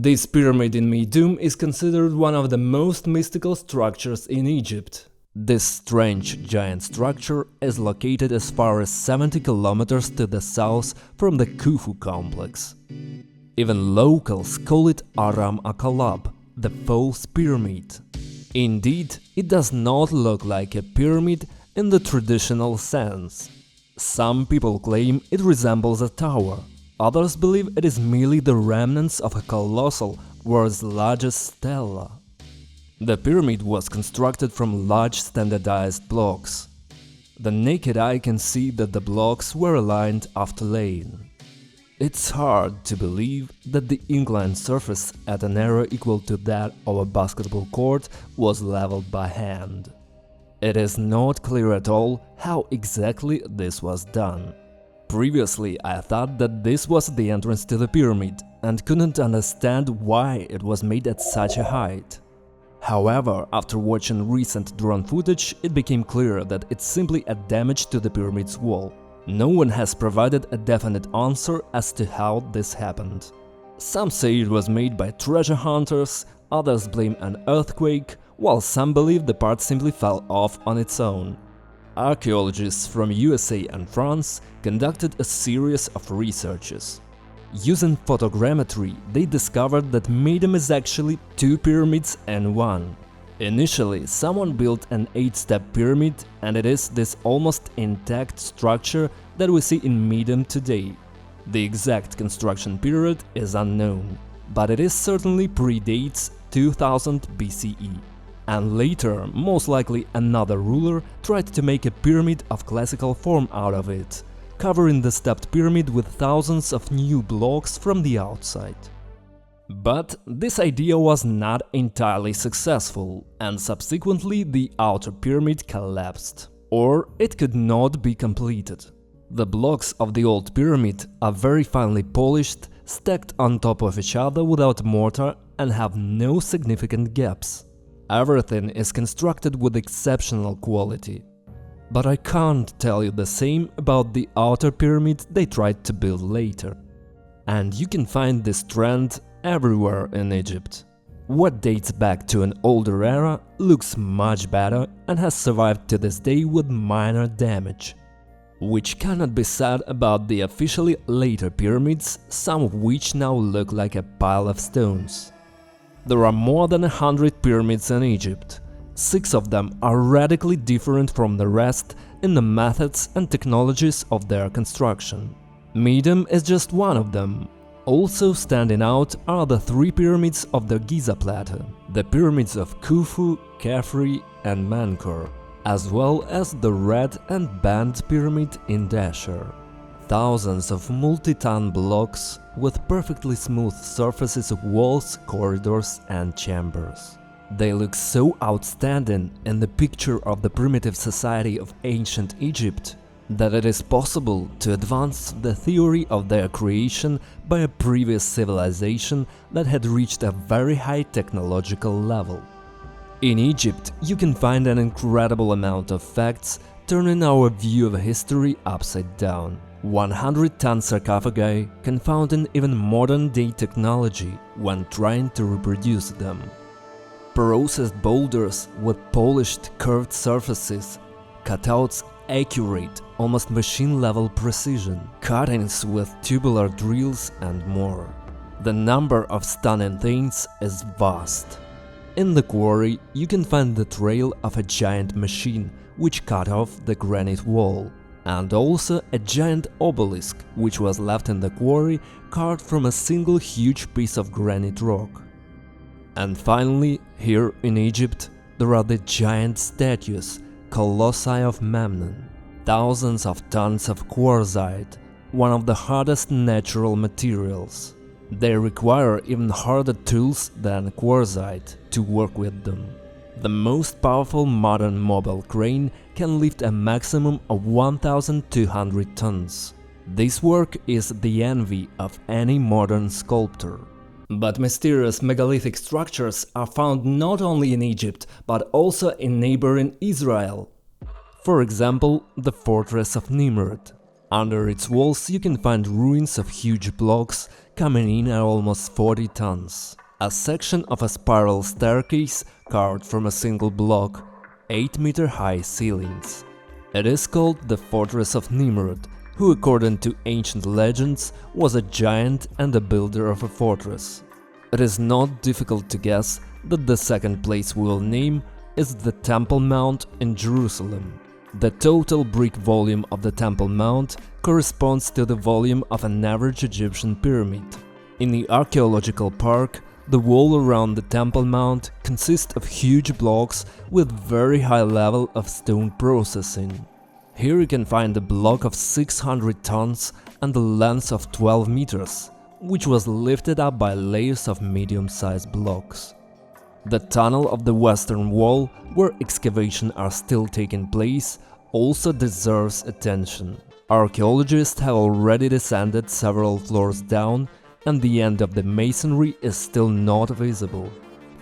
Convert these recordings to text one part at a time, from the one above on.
This pyramid in Meidum is considered one of the most mystical structures in Egypt. This strange giant structure is located as far as 70 kilometers to the south from the Khufu complex. Even locals call it Aram Akalab, the false pyramid. Indeed, it does not look like a pyramid in the traditional sense. Some people claim it resembles a tower. Others believe it is merely the remnants of a colossal, world's largest stela. The pyramid was constructed from large standardized blocks. The naked eye can see that the blocks were aligned after laying. It's hard to believe that the inclined surface at an area equal to that of a basketball court was leveled by hand. It is not clear at all how exactly this was done. Previously, I thought that this was the entrance to the pyramid and couldn't understand why it was made at such a height. However, after watching recent drone footage, it became clear that it's simply a damage to the pyramid's wall. No one has provided a definite answer as to how this happened. Some say it was made by treasure hunters, others blame an earthquake, while some believe the part simply fell off on its own. Archaeologists from USA and France conducted a series of researches. Using photogrammetry, they discovered that Medum is actually two pyramids in one. Initially, someone built an 8-step pyramid, and it is this almost intact structure that we see in Medum today. The exact construction period is unknown, but it is certainly predates 2000 BCE. And later, most likely another ruler tried to make a pyramid of classical form out of it, covering the stepped pyramid with thousands of new blocks from the outside. But this idea was not entirely successful, and subsequently the outer pyramid collapsed, or it could not be completed. The blocks of the old pyramid are very finely polished, stacked on top of each other without mortar, and have no significant gaps. Everything is constructed with exceptional quality. But I can't tell you the same about the outer pyramid they tried to build later. And you can find this trend everywhere in Egypt. What dates back to an older era looks much better and has survived to this day with minor damage. Which cannot be said about the officially later pyramids, some of which now look like a pile of stones. There are more than 100 pyramids in Egypt. 6 of them are radically different from the rest in the methods and technologies of their construction. Meidum is just one of them. Also standing out are the 3 pyramids of the Giza Plateau, the pyramids of Khufu, Khafre and Menkaure, as well as the Red and Band pyramid in Dahshur. Thousands of multi-ton blocks with perfectly smooth surfaces of walls, corridors and chambers. They look so outstanding in the picture of the primitive society of ancient Egypt that it is possible to advance the theory of their creation by a previous civilization that had reached a very high technological level. In Egypt, you can find an incredible amount of facts turning our view of history upside down. 100-ton sarcophagi confounding even modern-day technology when trying to reproduce them. Processed boulders with polished, curved surfaces, cutouts accurate, almost machine-level precision, cuttings with tubular drills and more. The number of stunning things is vast. In the quarry, you can find the trail of a giant machine which cut off the granite wall, and also a giant obelisk which was left in the quarry carved from a single huge piece of granite rock. And finally, here in Egypt, there are the giant statues, colossi of Memnon, thousands of tons of quartzite, one of the hardest natural materials. They require even harder tools than quartzite to work with them. The most powerful modern mobile crane can lift a maximum of 1,200 tons. This work is the envy of any modern sculptor. But mysterious megalithic structures are found not only in Egypt, but also in neighboring Israel. For example, the fortress of Nimrud. Under its walls you can find ruins of huge blocks coming in at almost 40 tons. A section of a spiral staircase carved from a single block, 8-meter-high ceilings. It is called the Fortress of Nimrod, who according to ancient legends was a giant and a builder of a fortress. It is not difficult to guess that the second place we will name is the Temple Mount in Jerusalem. The total brick volume of the Temple Mount corresponds to the volume of an average Egyptian pyramid. In the archaeological park, the wall around the Temple Mount consists of huge blocks with very high level of stone processing. Here you can find a block of 600 tons and a length of 12 meters, which was lifted up by layers of medium-sized blocks. The tunnel of the western wall, where excavations are still taking place, also deserves attention. Archaeologists have already descended several floors down, and the end of the masonry is still not visible.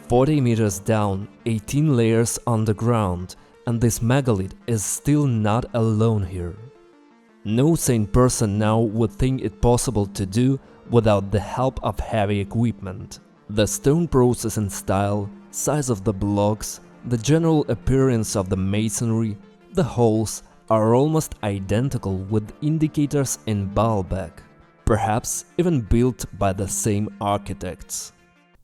40 meters down, 18 layers underground, and this megalith is still not alone here. No sane person now would think it possible to do without the help of heavy equipment. The stone processing style, size of the blocks, the general appearance of the masonry, the holes are almost identical with indicators in Baalbek, perhaps even built by the same architects.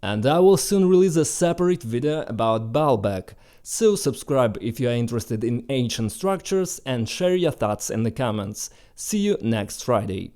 And I will soon release a separate video about Baalbek, so subscribe if you are interested in ancient structures and share your thoughts in the comments. See you next Friday.